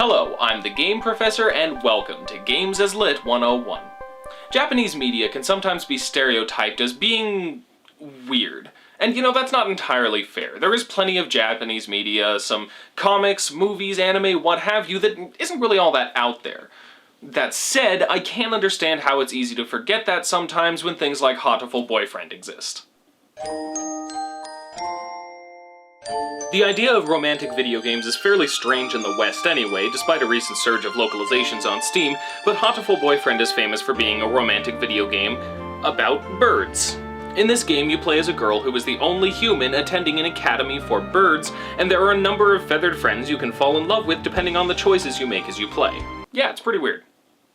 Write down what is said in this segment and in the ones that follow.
Hello, I'm the Game Professor and welcome to Games as Lit 101. Japanese media can sometimes be stereotyped as being weird. And you know, that's not entirely fair. There is plenty of Japanese media, some comics, movies, anime, what have you, that isn't really all that out there. That said, I can understand how it's easy to forget that sometimes when things like Hatoful boyfriend exist. The idea of romantic video games is fairly strange in the West anyway, despite a recent surge of localizations on Steam, but Hatoful Boyfriend is famous for being a romantic video game about birds. In this game, you play as a girl who is the only human attending an academy for birds, and there are a number of feathered friends you can fall in love with depending on the choices you make as you play. Yeah, it's pretty weird.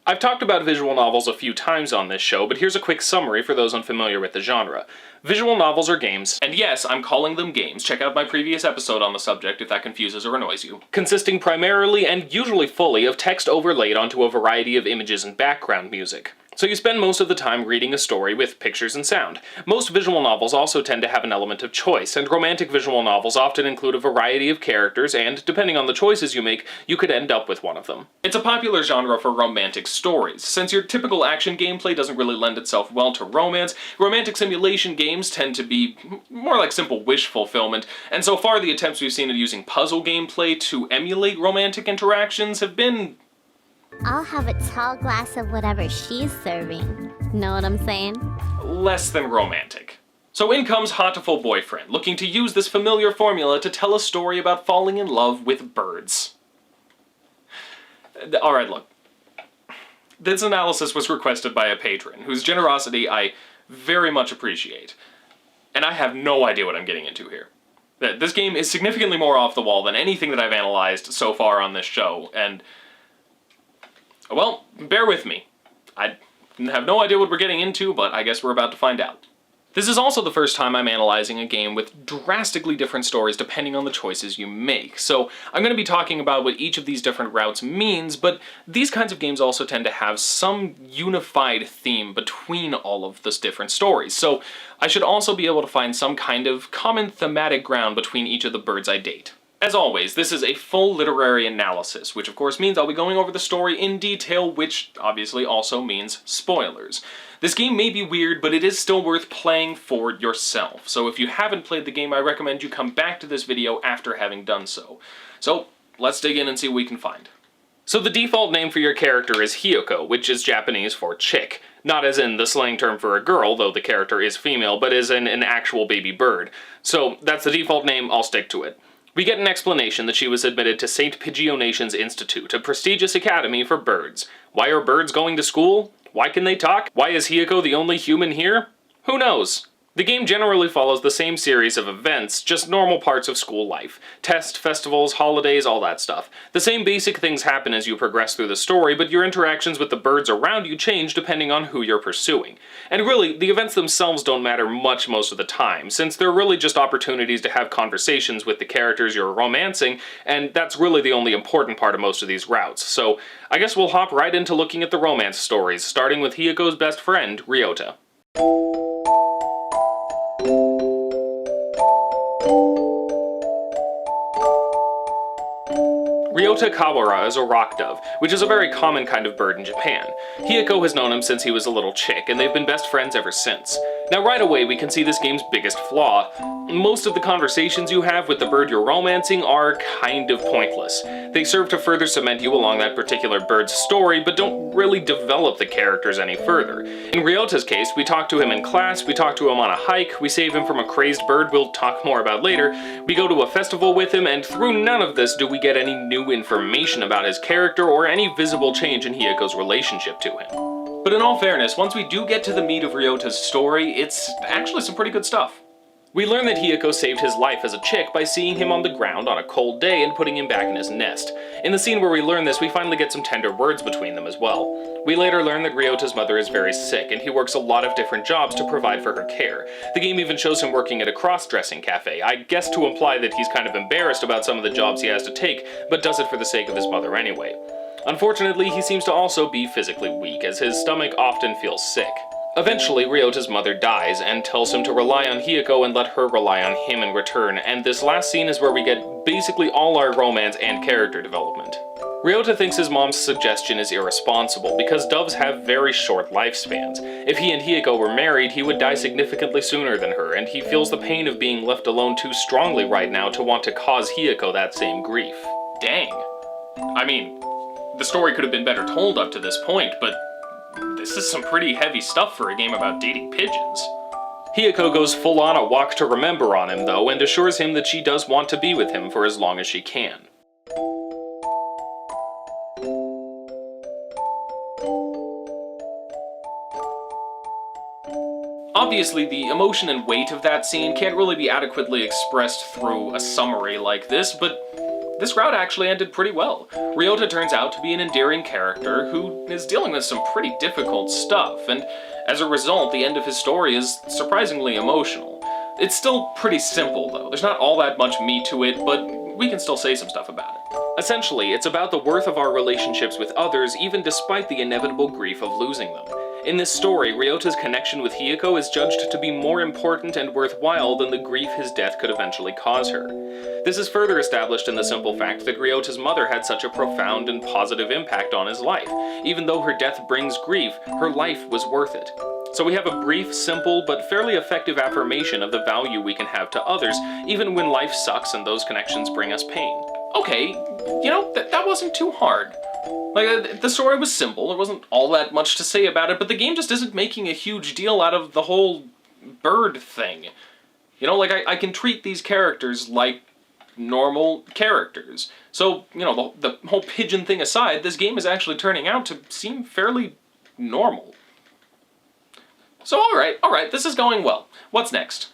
I've talked about visual novels a few times on this show, but here's a quick summary for those unfamiliar with the genre. Visual novels are games, and yes, I'm calling them games, check out my previous episode on the subject if that confuses or annoys you, consisting primarily and usually fully of text overlaid onto a variety of images and background music. So you spend most of the time reading a story with pictures and sound. Most visual novels also tend to have an element of choice, and romantic visual novels often include a variety of characters, and depending on the choices you make, you could end up with one of them. It's a popular genre for romantic stories. Since your typical action gameplay doesn't really lend itself well to romance, romantic simulation games tend to be more like simple wish fulfillment, and so far the attempts we've seen at using puzzle gameplay to emulate romantic interactions have been... I'll have a tall glass of whatever she's serving. Know what I'm saying? less than romantic. So in comes Hatoful Boyfriend, looking to use this familiar formula to tell a story about falling in love with birds. Alright, look. This analysis was requested by a patron, whose generosity I very much appreciate. And I have no idea what I'm getting into here. This game is significantly more off the wall than anything that I've analyzed so far on this show, and... well, bear with me. I have no idea what we're getting into, but I guess we're about to find out. This is also the first time I'm analyzing a game with drastically different stories depending on the choices you make. So I'm going to be talking about what each of these different routes means, but these kinds of games also tend to have some unified theme between all of those different stories. So I should also be able to find some kind of common thematic ground between each of the birds I date. As always, this is a full literary analysis, which of course means I'll be going over the story in detail, which obviously also means spoilers. This game may be weird, but it is still worth playing for yourself, so if you haven't played the game, I recommend you come back to this video after having done so. So, let's dig in and see what we can find. So the default name for your character is Hiyoko, which is Japanese for chick. Not as in the slang term for a girl, though the character is female, but as in an actual baby bird. So that's the default name, I'll stick to it. We get an explanation that she was admitted to St. Pigionation's Institute, a prestigious academy for birds. Why are birds going to school? Why can they talk? Why is Hiyoko the only human here? Who knows? The game generally follows the same series of events, just normal parts of school life. Tests, festivals, holidays, all that stuff. The same basic things happen as you progress through the story, but your interactions with the birds around you change depending on who you're pursuing. And really, the events themselves don't matter much most of the time, since they're really just opportunities to have conversations with the characters you're romancing, and that's really the only important part of most of these routes. So I guess we'll hop right into looking at the romance stories, starting with Hiyoko's best friend, Ryota. Ryota Kawara is a rock dove, which is a very common kind of bird in Japan. Hiyoko has known him since he was a little chick, and they've been best friends ever since. Now right away we can see this game's biggest flaw. Most of the conversations you have with the bird you're romancing are kind of pointless. They serve to further cement you along that particular bird's story, but don't really develop the characters any further. In Ryota's case, we talk to him in class, we talk to him on a hike, we save him from a crazed bird we'll talk more about later, we go to a festival with him, and through none of this do we get any new information about his character or any visible change in Hiyoko's relationship to him. But in all fairness, once we do get to the meat of Ryota's story, it's actually some pretty good stuff. We learn that Hiyoko saved his life as a chick by seeing him on the ground on a cold day and putting him back in his nest. In the scene where we learn this, we finally get some tender words between them as well. We later learn that Ryota's mother is very sick, and he works a lot of different jobs to provide for her care. The game even shows him working at a cross-dressing cafe, I guess to imply that he's kind of embarrassed about some of the jobs he has to take, but does it for the sake of his mother anyway. Unfortunately, he seems to also be physically weak, as his stomach often feels sick. Eventually, Ryota's mother dies and tells him to rely on Hiyoko and let her rely on him in return, and this last scene is where we get basically all our romance and character development. Ryota thinks his mom's suggestion is irresponsible because doves have very short lifespans. If he and Hiyoko were married, he would die significantly sooner than her, and he feels the pain of being left alone too strongly right now to want to cause Hiyoko that same grief. Dang. I mean, the story could have been better told up to this point, but this is some pretty heavy stuff for a game about dating pigeons. Hiyoko goes full on a walk to remember on him, though, and assures him that she does want to be with him for as long as she can. Obviously, the emotion and weight of that scene can't really be adequately expressed through a summary like this, but this route actually ended pretty well. Ryota turns out to be an endearing character who is dealing with some pretty difficult stuff, and as a result, the end of his story is surprisingly emotional. It's still pretty simple, though. There's not all that much meat to it, but we can still say some stuff about it. Essentially, it's about the worth of our relationships with others, even despite the inevitable grief of losing them. In this story, Ryota's connection with Hiyoko is judged to be more important and worthwhile than the grief his death could eventually cause her. This is further established in the simple fact that Ryota's mother had such a profound and positive impact on his life. Even though her death brings grief, her life was worth it. So we have a brief, simple, but fairly effective affirmation of the value we can have to others, even when life sucks and those connections bring us pain. Okay, you know, that wasn't too hard. Like, the story was simple, there wasn't all that much to say about it, but the game just isn't making a huge deal out of the whole bird thing. You know, like, I can treat these characters like normal characters. So, you know, the whole pigeon thing aside, this game is actually turning out to seem fairly normal. So alright, this is going well. What's next?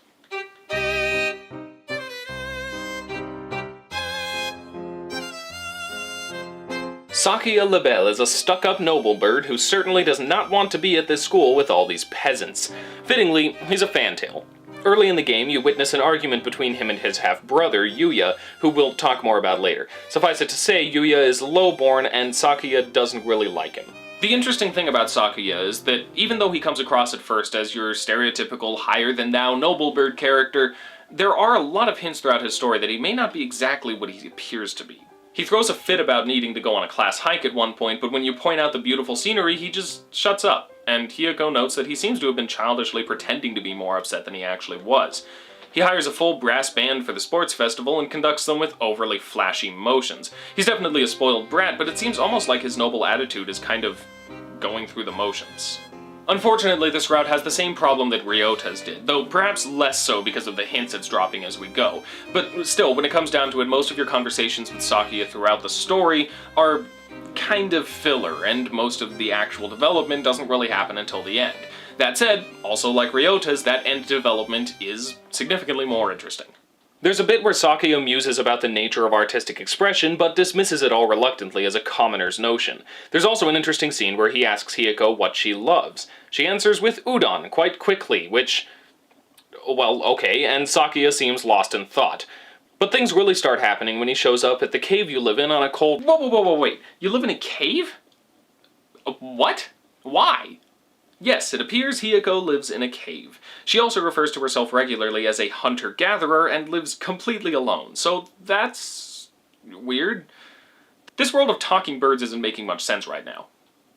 Sakia Lebel is a stuck-up noble bird who certainly does not want to be at this school with all these peasants. Fittingly, he's a fantail. Early in the game, you witness an argument between him and his half-brother, Yuya, who we'll talk more about later. Suffice it to say, Yuya is low-born, and Sakia doesn't really like him. The interesting thing about Sakia is that even though he comes across at first as your stereotypical higher-than-thou noble bird character, there are a lot of hints throughout his story that he may not be exactly what he appears to be. He throws a fit about needing to go on a class hike at one point, but when you point out the beautiful scenery, he just shuts up, and Hiyoko notes that he seems to have been childishly pretending to be more upset than he actually was. He hires a full brass band for the sports festival and conducts them with overly flashy motions. He's definitely a spoiled brat, but it seems almost like his noble attitude is kind of going through the motions. Unfortunately, this route has the same problem that Ryota's did, though perhaps less so because of the hints it's dropping as we go. But still, when it comes down to it, most of your conversations with Sakia throughout the story are kind of filler, and most of the actual development doesn't really happen until the end. That said, also like Ryota's, that end development is significantly more interesting. There's a bit where Sakia muses about the nature of artistic expression, but dismisses it all reluctantly as a commoner's notion. There's also an interesting scene where he asks Hiyoko what she loves. She answers with udon quite quickly, which... well, okay, and Sakia seems lost in thought. But things really start happening when he shows up at the cave you live in on a cold... Whoa, wait. You live in a cave? What? Why? Yes, it appears Hiyoko lives in a cave. She also refers to herself regularly as a hunter-gatherer and lives completely alone, so that's... weird. This world of talking birds isn't making much sense right now.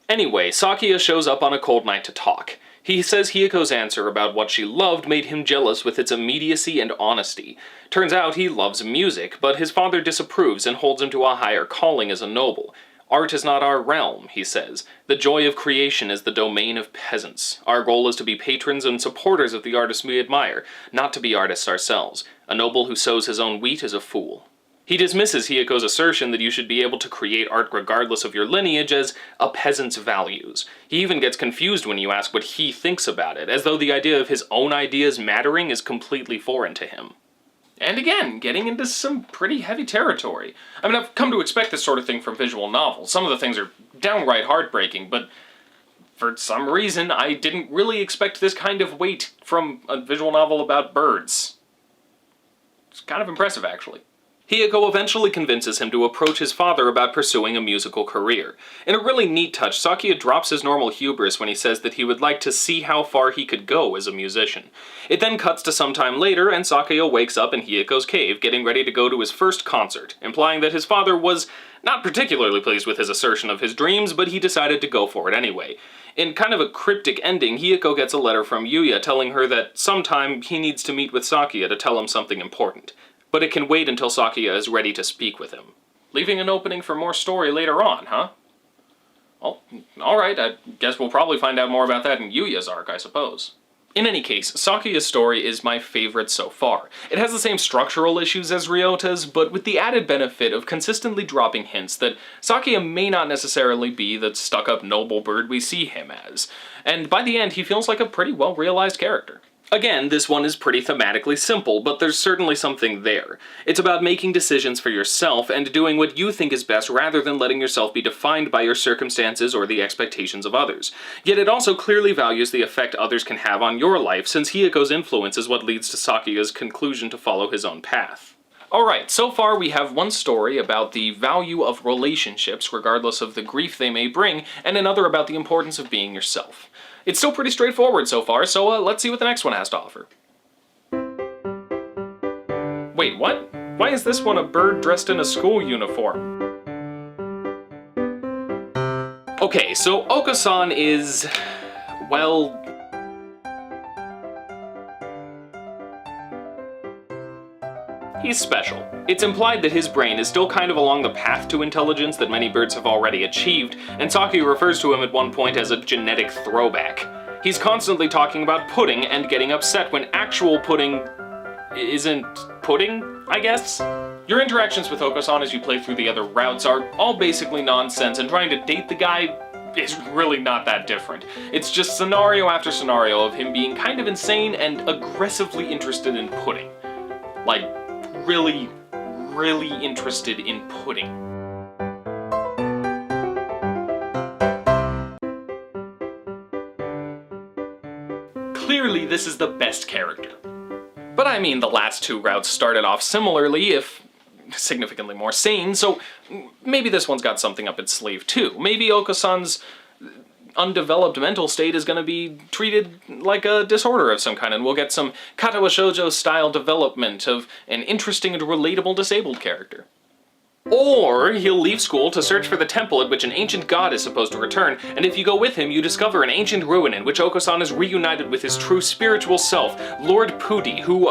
Anyway, Sakia shows up on a cold night to talk. He says Hiyoko's answer about what she loved made him jealous with its immediacy and honesty. Turns out he loves music, but his father disapproves and holds him to a higher calling as a noble. Art is not our realm, he says. The joy of creation is the domain of peasants. Our goal is to be patrons and supporters of the artists we admire, not to be artists ourselves. A noble who sows his own wheat is a fool. He dismisses Hiyoko's assertion that you should be able to create art regardless of your lineage as a peasant's values. He even gets confused when you ask what he thinks about it, as though the idea of his own ideas mattering is completely foreign to him. And again, getting into some pretty heavy territory. I mean, I've come to expect this sort of thing from visual novels. Some of the things are downright heartbreaking, but for some reason, I didn't really expect this kind of weight from a visual novel about birds. It's kind of impressive, actually. Hiyoko eventually convinces him to approach his father about pursuing a musical career. In a really neat touch, Sakia drops his normal hubris when he says that he would like to see how far he could go as a musician. It then cuts to some time later, and Sakia wakes up in Hiyoko's cave, getting ready to go to his first concert, implying that his father was not particularly pleased with his assertion of his dreams, but he decided to go for it anyway. In kind of a cryptic ending, Hiyoko gets a letter from Yuya telling her that sometime he needs to meet with Sakia to tell him something important. But it can wait until Sakia is ready to speak with him. Leaving an opening for more story later on, huh? Well, alright, I guess we'll probably find out more about that in Yuya's arc, I suppose. In any case, Sakia's story is my favorite so far. It has the same structural issues as Ryota's, but with the added benefit of consistently dropping hints that Sakia may not necessarily be the stuck-up noble bird we see him as. And by the end, he feels like a pretty well-realized character. Again, this one is pretty thematically simple, but there's certainly something there. It's about making decisions for yourself and doing what you think is best rather than letting yourself be defined by your circumstances or the expectations of others. Yet it also clearly values the effect others can have on your life, since Hiyoko's influence is what leads to Sakia's conclusion to follow his own path. Alright, so far we have one story about the value of relationships regardless of the grief they may bring, and another about the importance of being yourself. It's still pretty straightforward so far, so let's see what the next one has to offer. Wait, what? Why is this one a bird dressed in a school uniform? Okay, so Okan is, well, he's special. It's implied that his brain is still kind of along the path to intelligence that many birds have already achieved, and Sakia refers to him at one point as a genetic throwback. He's constantly talking about pudding and getting upset when actual pudding isn't pudding, I guess? Your interactions with Okan as you play through the other routes are all basically nonsense, and trying to date the guy is really not that different. It's just scenario after scenario of him being kind of insane and aggressively interested in pudding. Like, really interested in pudding. Clearly, this is the best character. But I mean, the last two routes started off similarly, if significantly more sane, so maybe this one's got something up its sleeve too. Maybe Okan-san's undeveloped mental state is going to be treated like a disorder of some kind, and we'll get some Katawa Shoujo style development of an interesting and relatable disabled character. Or he'll leave school to search for the temple at which an ancient god is supposed to return, and if you go with him, you discover an ancient ruin in which Okan is reunited with his true spiritual self, Lord Pudi, who,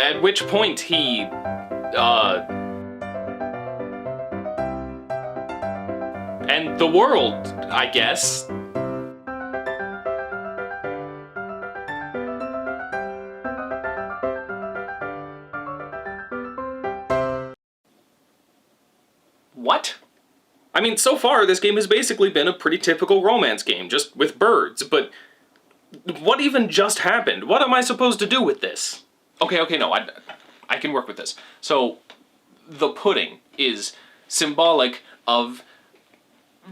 at which point he, and the world, I guess. What? I mean, so far this game has basically been a pretty typical romance game, just with birds, but what even just happened? What am I supposed to do with this? Okay, no, I can work with this. So, the pudding is symbolic of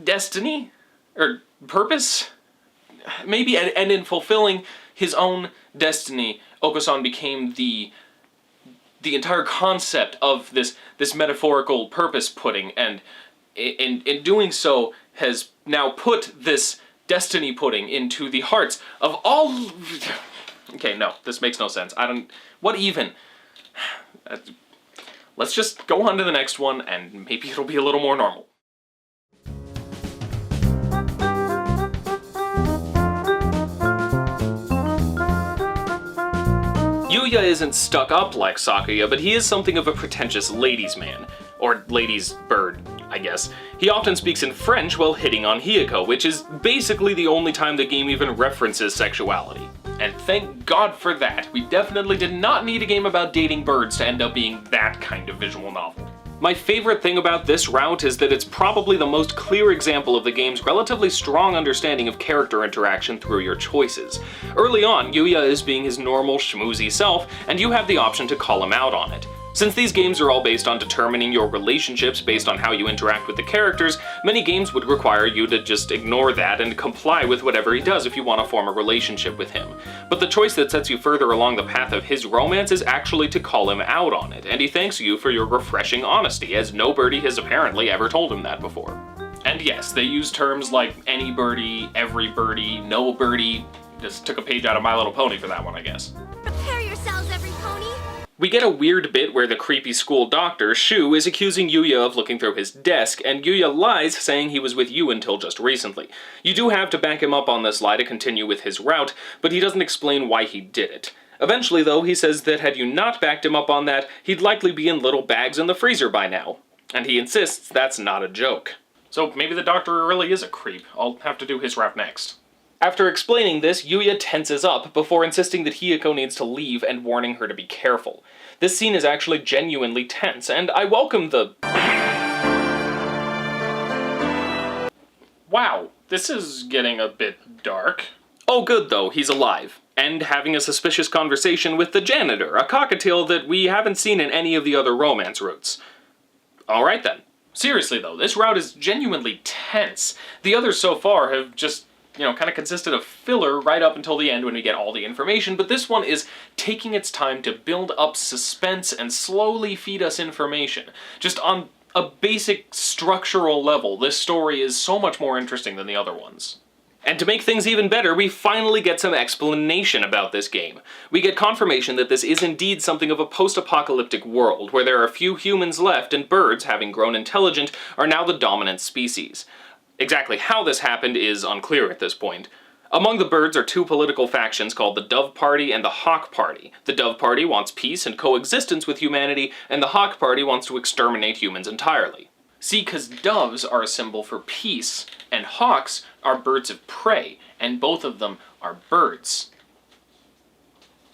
destiny? Or purpose? Maybe, and in fulfilling his own destiny, Okan became the entire concept of this metaphorical purpose pudding, and in doing so has now put this destiny pudding into the hearts of all... Okay, no, this makes no sense. What even? Let's just go on to the next one, and maybe it'll be a little more normal. Yuya isn't stuck up like Sakia, but he is something of a pretentious ladies' man. Or ladies' bird, I guess. He often speaks in French while hitting on Hiyoko, which is basically the only time the game even references sexuality. And thank God for that. We definitely did not need a game about dating birds to end up being that kind of visual novel. My favorite thing about this route is that it's probably the most clear example of the game's relatively strong understanding of character interaction through your choices. Early on, Yuya is being his normal schmoozy self, and you have the option to call him out on it. Since these games are all based on determining your relationships based on how you interact with the characters, many games would require you to just ignore that and comply with whatever he does if you want to form a relationship with him. But the choice that sets you further along the path of his romance is actually to call him out on it, and he thanks you for your refreshing honesty, as no birdie has apparently ever told him that before. And yes, they use terms like any birdie, every birdie, no birdie. Just took a page out of My Little Pony for that one, I guess. Prepare yourselves, every pony! We get a weird bit where the creepy school doctor, Shu, is accusing Yuya of looking through his desk, and Yuya lies, saying he was with you until just recently. You do have to back him up on this lie to continue with his route, but he doesn't explain why he did it. Eventually, though, he says that had you not backed him up on that, he'd likely be in little bags in the freezer by now. And he insists that's not a joke. So maybe the doctor really is a creep. I'll have to do his route next. After explaining this, Yuya tenses up before insisting that Hiyoko needs to leave and warning her to be careful. This scene is actually genuinely tense, and I welcome the... Wow, this is getting a bit dark. Oh good though, he's alive, and having a suspicious conversation with the janitor, a cockatiel that we haven't seen in any of the other romance routes. Alright then. Seriously though, this route is genuinely tense. The others so far have just, kind of consisted of filler right up until the end when we get all the information, but this one is taking its time to build up suspense and slowly feed us information. Just on a basic structural level, this story is so much more interesting than the other ones. And to make things even better, we finally get some explanation about this game. We get confirmation that this is indeed something of a post-apocalyptic world, where there are few humans left and birds, having grown intelligent, are now the dominant species. Exactly how this happened is unclear at this point. Among the birds are two political factions called the Dove Party and the Hawk Party. The Dove Party wants peace and coexistence with humanity, and the Hawk Party wants to exterminate humans entirely. See, because doves are a symbol for peace, and hawks are birds of prey, and both of them are birds.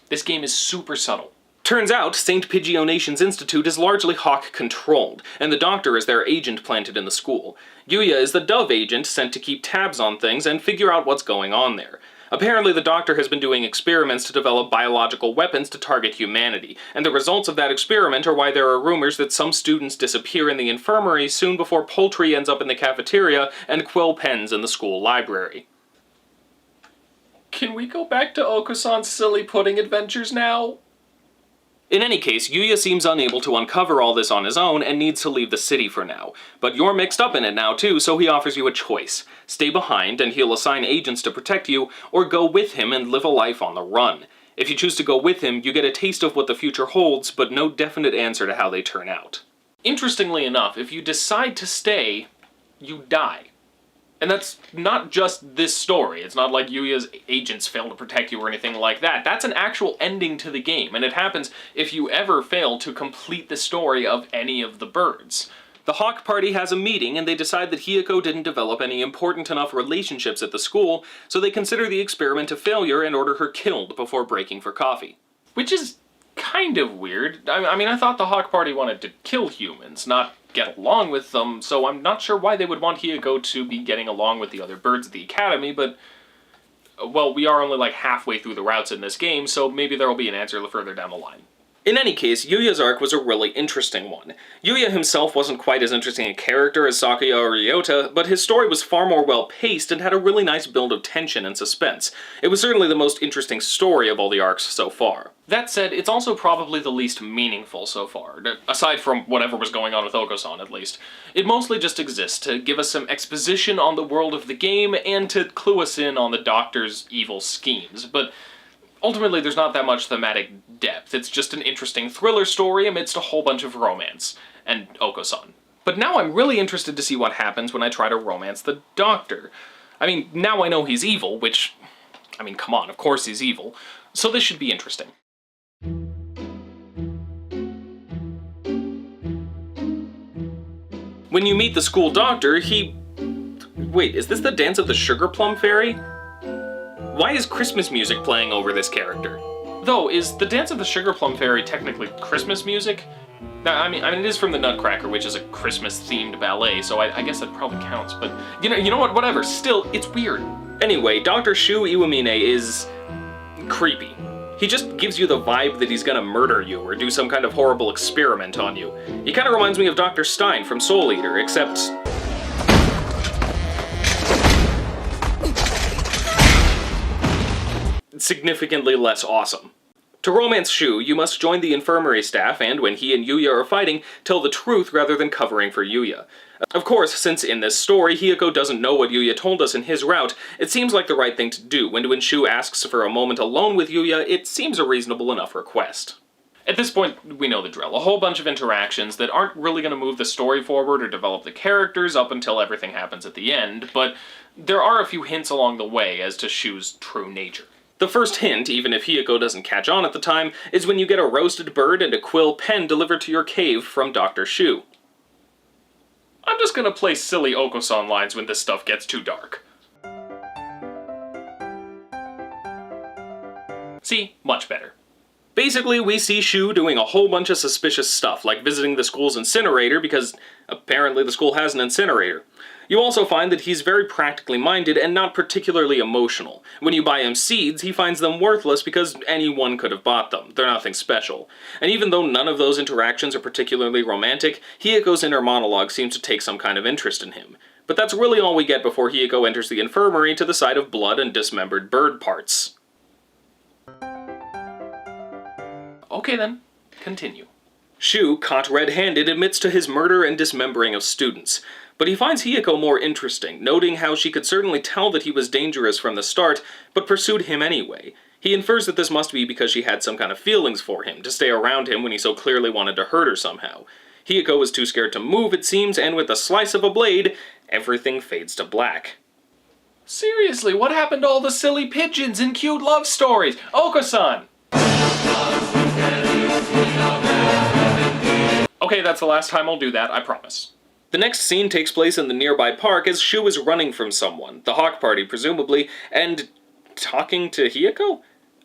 This game is super subtle. Turns out, St. Pidgeonation's Institute is largely Hawk-controlled, and the Doctor is their agent planted in the school. Yuya is the Dove agent sent to keep tabs on things and figure out what's going on there. Apparently the Doctor has been doing experiments to develop biological weapons to target humanity, and the results of that experiment are why there are rumors that some students disappear in the infirmary soon before poultry ends up in the cafeteria and quill pens in the school library. Can we go back to Oko-san's silly pudding adventures now? In any case, Yuya seems unable to uncover all this on his own and needs to leave the city for now. But you're mixed up in it now too, so he offers you a choice. Stay behind and he'll assign agents to protect you, or go with him and live a life on the run. If you choose to go with him, you get a taste of what the future holds, but no definite answer to how they turn out. Interestingly enough, if you decide to stay, you die. And that's not just this story. It's not like Yuya's agents fail to protect you or anything like that. That's an actual ending to the game, and it happens if you ever fail to complete the story of any of the birds. The Hawk Party has a meeting, and they decide that Hiyoko didn't develop any important enough relationships at the school, so they consider the experiment a failure and order her killed before breaking for coffee. Which is kind of weird. I mean, I thought the Hawk Party wanted to kill humans, not get along with them, so I'm not sure why they would want Hiyoko to be getting along with the other birds at the academy, but, well, we are only like halfway through the routes in this game, so maybe there will be an answer further down the line. In any case, Yuya's arc was a really interesting one. Yuya himself wasn't quite as interesting a character as Sakia or Ryota, but his story was far more well-paced and had a really nice build of tension and suspense. It was certainly the most interesting story of all the arcs so far. That said, it's also probably the least meaningful so far, aside from whatever was going on with Oko-san at least. It mostly just exists to give us some exposition on the world of the game and to clue us in on the Doctor's evil schemes, but ultimately, there's not that much thematic depth. It's just an interesting thriller story amidst a whole bunch of romance. And Oko-san. But now I'm really interested to see what happens when I try to romance the Doctor. I mean, now I know he's evil, which... I mean, come on, of course he's evil. So this should be interesting. When you meet the school doctor, he... Wait, is this the Dance of the Sugar Plum Fairy? Why is Christmas music playing over this character? Though, is the Dance of the Sugar Plum Fairy technically Christmas music? I mean, it is from the Nutcracker, which is a Christmas-themed ballet, so I guess that probably counts, but you know what, whatever, still, it's weird. Anyway, Dr. Shu Iwamine is creepy. He just gives you the vibe that he's gonna murder you or do some kind of horrible experiment on you. He kinda reminds me of Dr. Stein from Soul Eater, except... significantly less awesome. To romance Shu, you must join the infirmary staff and, when he and Yuya are fighting, tell the truth rather than covering for Yuya. Of course, since in this story, Hiyoko doesn't know what Yuya told us in his route, it seems like the right thing to do, and when Shu asks for a moment alone with Yuya, it seems a reasonable enough request. At this point, we know the drill. A whole bunch of interactions that aren't really going to move the story forward or develop the characters up until everything happens at the end, but there are a few hints along the way as to Shu's true nature. The first hint, even if Hiyoko doesn't catch on at the time, is when you get a roasted bird and a quill pen delivered to your cave from Dr. Shu. I'm just gonna play silly Okosan lines when this stuff gets too dark. See? Much better. Basically, we see Shu doing a whole bunch of suspicious stuff, like visiting the school's incinerator because apparently the school has an incinerator. You also find that he's very practically minded and not particularly emotional. When you buy him seeds, he finds them worthless because anyone could have bought them. They're nothing special. And even though none of those interactions are particularly romantic, Hiyoko's inner monologue seems to take some kind of interest in him. But that's really all we get before Hiyoko enters the infirmary to the sight of blood and dismembered bird parts. Okay then, continue. Shu, caught red-handed, admits to his murder and dismembering of students. But he finds Hiyoko more interesting, noting how she could certainly tell that he was dangerous from the start, but pursued him anyway. He infers that this must be because she had some kind of feelings for him, to stay around him when he so clearly wanted to hurt her somehow. Hiyoko was too scared to move, it seems, and with a slice of a blade, everything fades to black. Seriously, what happened to all the silly pigeons and cute love stories? Oko-san! Okay, that's the last time I'll do that, I promise. The next scene takes place in the nearby park as Shu is running from someone, the Hawk Party presumably, and talking to Hiyoko?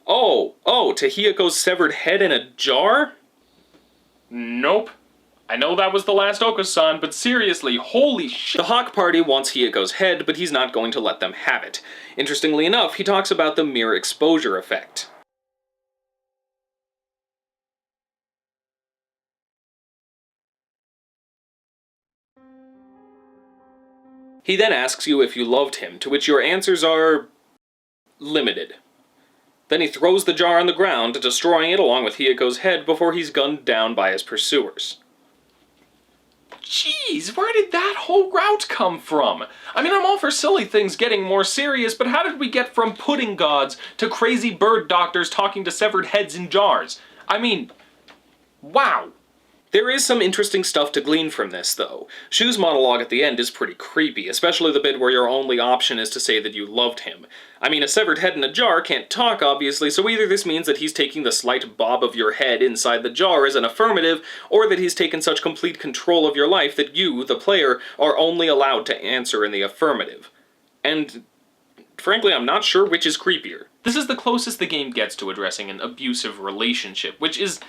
Oh, to Hiyoko's severed head in a jar? Nope. I know that was the last Oko-san, but seriously, holy shit. The Hawk Party wants Hiyoko's head, but he's not going to let them have it. Interestingly enough, he talks about the mirror exposure effect. He then asks you if you loved him, to which your answers are... limited. Then he throws the jar on the ground, destroying it along with Hiyoko's head before he's gunned down by his pursuers. Jeez, where did that whole route come from? I mean, I'm all for silly things getting more serious, but how did we get from pudding gods to crazy bird doctors talking to severed heads in jars? I mean, wow. There is some interesting stuff to glean from this, though. Shu's monologue at the end is pretty creepy, especially the bit where your only option is to say that you loved him. I mean, a severed head in a jar can't talk, obviously, so either this means that he's taking the slight bob of your head inside the jar as an affirmative, or that he's taken such complete control of your life that you, the player, are only allowed to answer in the affirmative. And frankly, I'm not sure which is creepier. This is the closest the game gets to addressing an abusive relationship, which is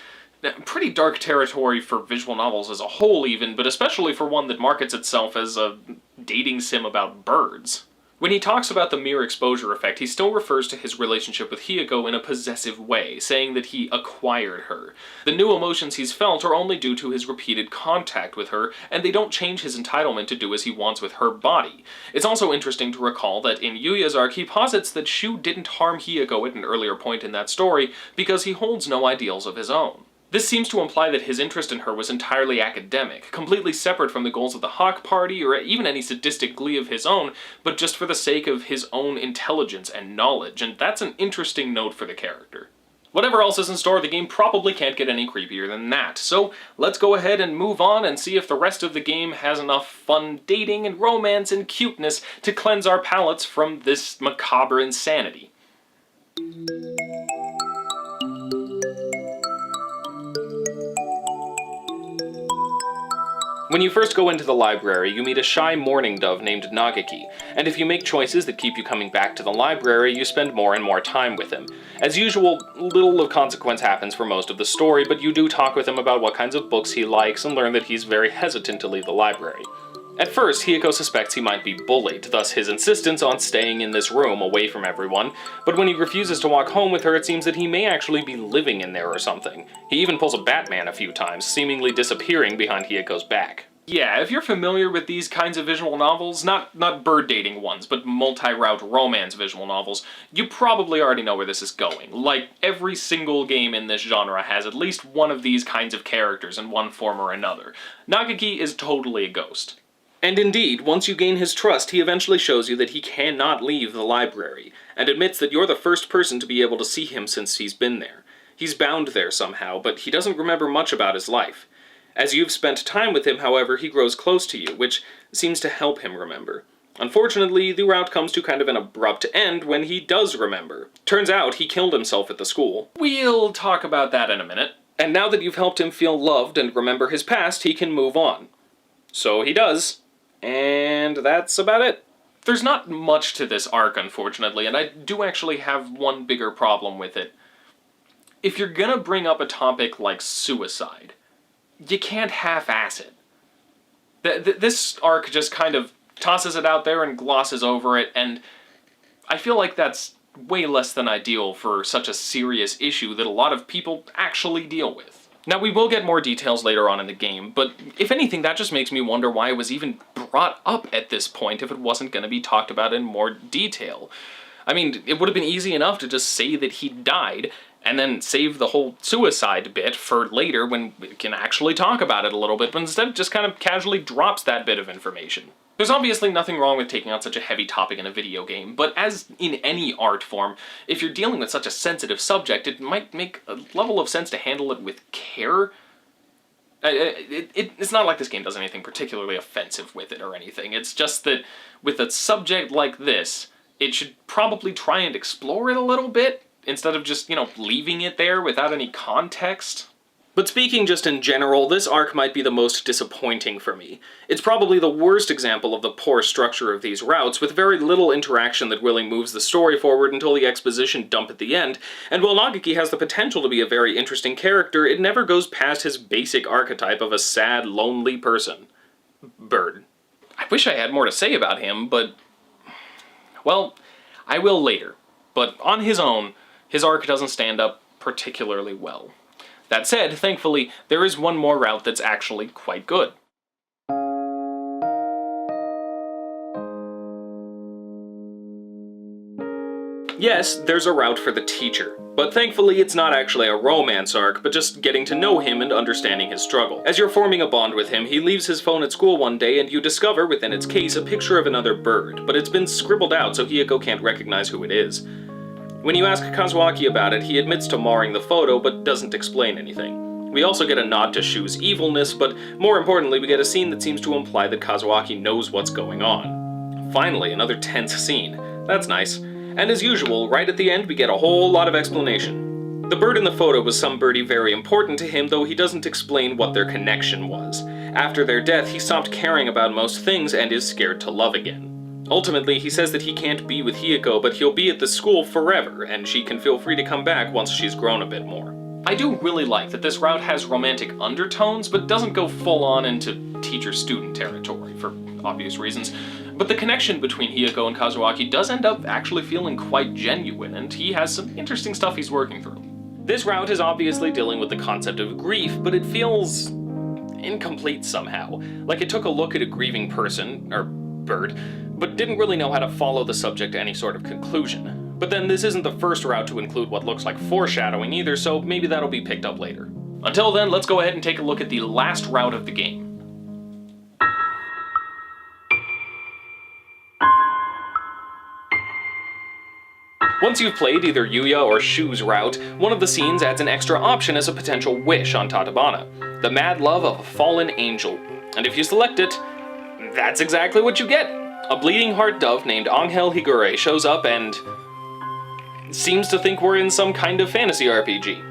pretty dark territory for visual novels as a whole even, but especially for one that markets itself as a dating sim about birds. When he talks about the mirror exposure effect, he still refers to his relationship with Hiyoko in a possessive way, saying that he acquired her. The new emotions he's felt are only due to his repeated contact with her, and they don't change his entitlement to do as he wants with her body. It's also interesting to recall that in Yuya's arc, he posits that Shu didn't harm Hiyoko at an earlier point in that story because he holds no ideals of his own. This seems to imply that his interest in her was entirely academic, completely separate from the goals of the Hawk Party or even any sadistic glee of his own, but just for the sake of his own intelligence and knowledge, and that's an interesting note for the character. Whatever else is in store, the game probably can't get any creepier than that, so let's go ahead and move on and see if the rest of the game has enough fun dating and romance and cuteness to cleanse our palates from this macabre insanity. When you first go into the library, you meet a shy mourning dove named Nagaki, and if you make choices that keep you coming back to the library, you spend more and more time with him. As usual, little of consequence happens for most of the story, but you do talk with him about what kinds of books he likes and learn that he's very hesitant to leave the library. At first, Hiyoko suspects he might be bullied, thus his insistence on staying in this room away from everyone, but when he refuses to walk home with her, it seems that he may actually be living in there or something. He even pulls a Batman a few times, seemingly disappearing behind Hiyoko's back. Yeah, if you're familiar with these kinds of visual novels, not bird dating ones, but multi-route romance visual novels, you probably already know where this is going. Like, every single game in this genre has at least one of these kinds of characters in one form or another. Nagaki is totally a ghost. And indeed, once you gain his trust, he eventually shows you that he cannot leave the library, and admits that you're the first person to be able to see him since he's been there. He's bound there somehow, but he doesn't remember much about his life. As you've spent time with him, however, he grows close to you, which seems to help him remember. Unfortunately, the route comes to kind of an abrupt end when he does remember. Turns out he killed himself at the school. We'll talk about that in a minute. And now that you've helped him feel loved and remember his past, he can move on. So he does. And that's about it. There's not much to this arc, unfortunately, and I do actually have one bigger problem with it. If you're gonna bring up a topic like suicide, you can't half-ass it. This arc just kind of tosses it out there and glosses over it, and I feel like that's way less than ideal for such a serious issue that a lot of people actually deal with. Now, we will get more details later on in the game, but if anything, that just makes me wonder why it was even brought up at this point if it wasn't going to be talked about in more detail. I mean, it would have been easy enough to just say that he died, and then save the whole suicide bit for later when we can actually talk about it a little bit, but instead it just kind of casually drops that bit of information. There's obviously nothing wrong with taking on such a heavy topic in a video game, but as in any art form, if you're dealing with such a sensitive subject, it might make a level of sense to handle it with care. It's not like this game does anything particularly offensive with it or anything, it's just that with a subject like this, it should probably try and explore it a little bit, instead of just, leaving it there without any context. But speaking just in general, this arc might be the most disappointing for me. It's probably the worst example of the poor structure of these routes, with very little interaction that really moves the story forward until the exposition dump at the end, and while Nagaki has the potential to be a very interesting character, it never goes past his basic archetype of a sad, lonely person. Bird. I wish I had more to say about him, but... well, I will later. But on his own, his arc doesn't stand up particularly well. That said, thankfully, there is one more route that's actually quite good. Yes, there's a route for the teacher, but thankfully it's not actually a romance arc, but just getting to know him and understanding his struggle. As you're forming a bond with him, he leaves his phone at school one day and you discover within its case a picture of another bird, but it's been scribbled out so Hiyoko can't recognize who it is. When you ask Kazuaki about it, he admits to marring the photo, but doesn't explain anything. We also get a nod to Shu's evilness, but more importantly, we get a scene that seems to imply that Kazuaki knows what's going on. Finally, another tense scene. That's nice. And as usual, right at the end, we get a whole lot of explanation. The bird in the photo was some birdie very important to him, though he doesn't explain what their connection was. After their death, he stopped caring about most things and is scared to love again. Ultimately, he says that he can't be with Hiyoko, but he'll be at the school forever, and she can feel free to come back once she's grown a bit more. I do really like that this route has romantic undertones, but doesn't go full-on into teacher-student territory, for obvious reasons. But the connection between Hiyoko and Kazuaki does end up actually feeling quite genuine, and he has some interesting stuff he's working through. This route is obviously dealing with the concept of grief, but it feels incomplete somehow. Like it took a look at a grieving person, or bird, but didn't really know how to follow the subject to any sort of conclusion. But then this isn't the first route to include what looks like foreshadowing either, so maybe that'll be picked up later. Until then, let's go ahead and take a look at the last route of the game. Once you've played either Yuya or Shu's route, one of the scenes adds an extra option as a potential wish on Tatabana, the mad love of a fallen angel. And if you select it, that's exactly what you get. A bleeding heart dove named Angel Higure shows up and seems to think we're in some kind of fantasy RPG.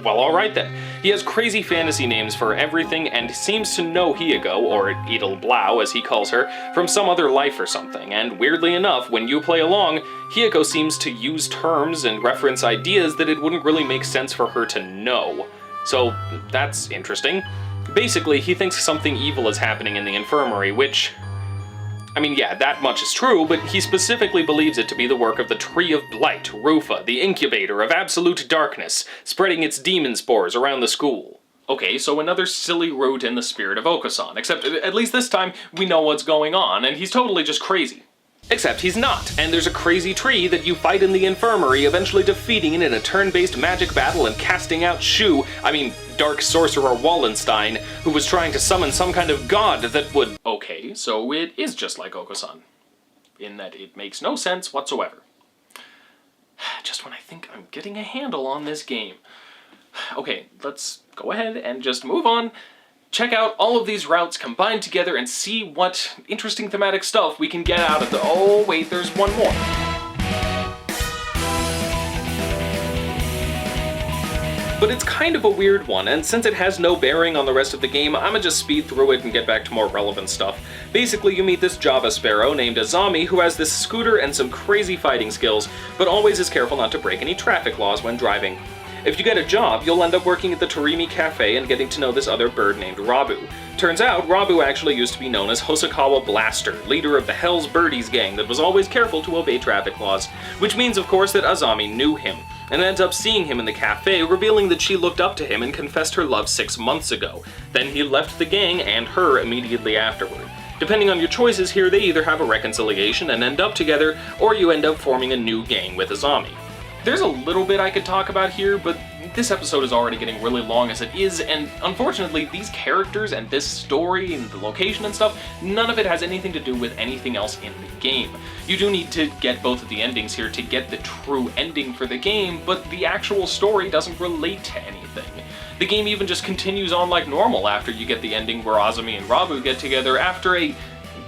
Well, alright then. He has crazy fantasy names for everything and seems to know Hiyako, or Edelblau as he calls her, from some other life or something, and weirdly enough, when you play along, Hiyako seems to use terms and reference ideas that it wouldn't really make sense for her to know. So, that's interesting. Basically, he thinks something evil is happening in the infirmary, which... I mean, yeah, that much is true, but he specifically believes it to be the work of the Tree of Blight, Rufa, the incubator of absolute darkness, spreading its demon spores around the school. Okay, so another silly route in the spirit of Okusan, except at least this time we know what's going on, and he's totally just crazy. Except he's not, and there's a crazy tree that you fight in the infirmary, eventually defeating it in a turn-based magic battle and casting out Dark Sorcerer Wallenstein, who was trying to summon some kind of god that would... Okay, so it is just like Okusan, in that it makes no sense whatsoever. Just when I think I'm getting a handle on this game. Okay, let's go ahead and just move on. Check out all of these routes combined together and see what interesting thematic stuff we can get out of the... Oh, wait, there's one more. But it's kind of a weird one, and since it has no bearing on the rest of the game, I'ma just speed through it and get back to more relevant stuff. Basically, you meet this Java Sparrow named Azami who has this scooter and some crazy fighting skills, but always is careful not to break any traffic laws when driving. If you get a job, you'll end up working at the Torimi Cafe and getting to know this other bird named Rabu. Turns out, Rabu actually used to be known as Hosokawa Blaster, leader of the Hell's Birdies gang that was always careful to obey traffic laws, which means of course that Azami knew him, and ends up seeing him in the cafe, revealing that she looked up to him and confessed her love 6 months ago. Then he left the gang and her immediately afterward. Depending on your choices here, they either have a reconciliation and end up together, or you end up forming a new gang with Azami. There's a little bit I could talk about here, but this episode is already getting really long as it is, and unfortunately these characters and this story and the location and stuff, none of it has anything to do with anything else in the game. You do need to get both of the endings here to get the true ending for the game, but the actual story doesn't relate to anything. The game even just continues on like normal after you get the ending where Azami and Rabu get together after a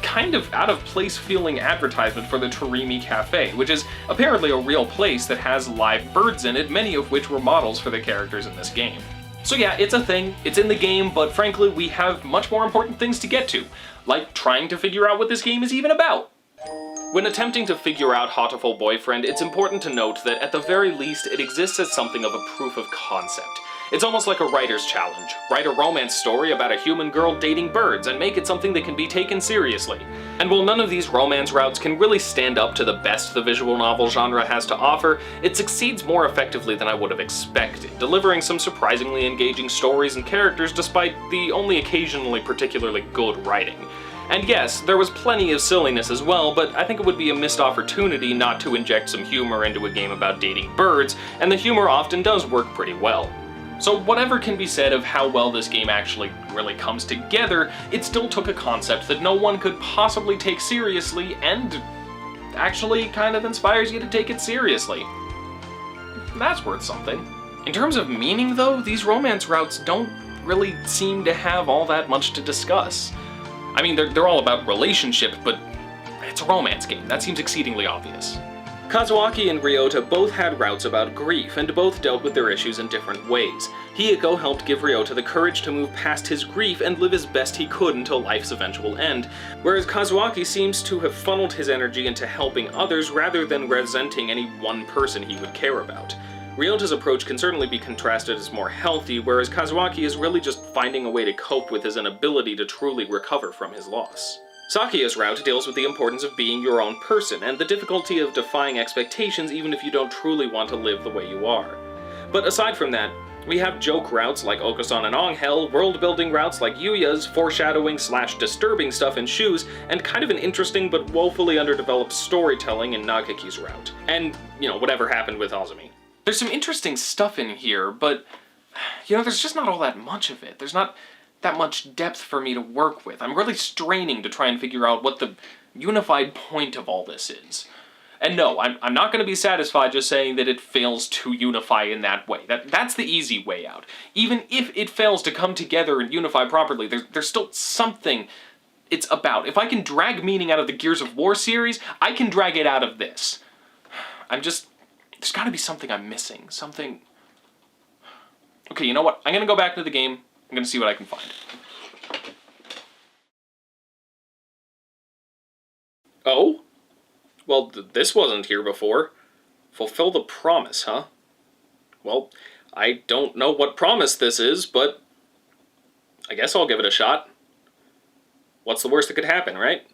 kind of out-of-place feeling advertisement for the Torimi Cafe, which is apparently a real place that has live birds in it, many of which were models for the characters in this game. So yeah, it's a thing, it's in the game, but frankly we have much more important things to get to, like trying to figure out what this game is even about. When attempting to figure out Hatoful Boyfriend, it's important to note that at the very least it exists as something of a proof of concept. It's almost like a writer's challenge. Write a romance story about a human girl dating birds and make it something that can be taken seriously. And while none of these romance routes can really stand up to the best the visual novel genre has to offer, it succeeds more effectively than I would have expected, delivering some surprisingly engaging stories and characters despite the only occasionally particularly good writing. And yes, there was plenty of silliness as well, but I think it would be a missed opportunity not to inject some humor into a game about dating birds, and the humor often does work pretty well. So whatever can be said of how well this game actually really comes together, it still took a concept that no one could possibly take seriously and actually kind of inspires you to take it seriously. That's worth something. In terms of meaning though, these romance routes don't really seem to have all that much to discuss. I mean, they're all about relationship, but it's a romance game. That seems exceedingly obvious. Kazuaki and Ryota both had routes about grief, and both dealt with their issues in different ways. Hiyako helped give Ryota the courage to move past his grief and live as best he could until life's eventual end, whereas Kazuaki seems to have funneled his energy into helping others rather than resenting any one person he would care about. Ryota's approach can certainly be contrasted as more healthy, whereas Kazuaki is really just finding a way to cope with his inability to truly recover from his loss. Sakia's route deals with the importance of being your own person, and the difficulty of defying expectations even if you don't truly want to live the way you are. But aside from that, we have joke routes like Okusan and Onghel, world-building routes like Yuya's, foreshadowing/disturbing stuff in Shoes, and kind of an interesting but woefully underdeveloped storytelling in Nagaki's route. And, whatever happened with Azumi. There's some interesting stuff in here, but, there's just not all that much of it. There's not that much depth for me to work with. I'm really straining to try and figure out what the unified point of all this is. And no, I'm not going to be satisfied just saying that it fails to unify in that way. That's the easy way out. Even if it fails to come together and unify properly, there's still something it's about. If I can drag meaning out of the Gears of War series, I can drag it out of this. There's got to be something I'm missing. Something... Okay, you know what? I'm gonna go back to the game. I'm gonna see what I can find. Oh? Well, this wasn't here before. Fulfill the promise, huh? Well, I don't know what promise this is, but I guess I'll give it a shot. What's the worst that could happen, right?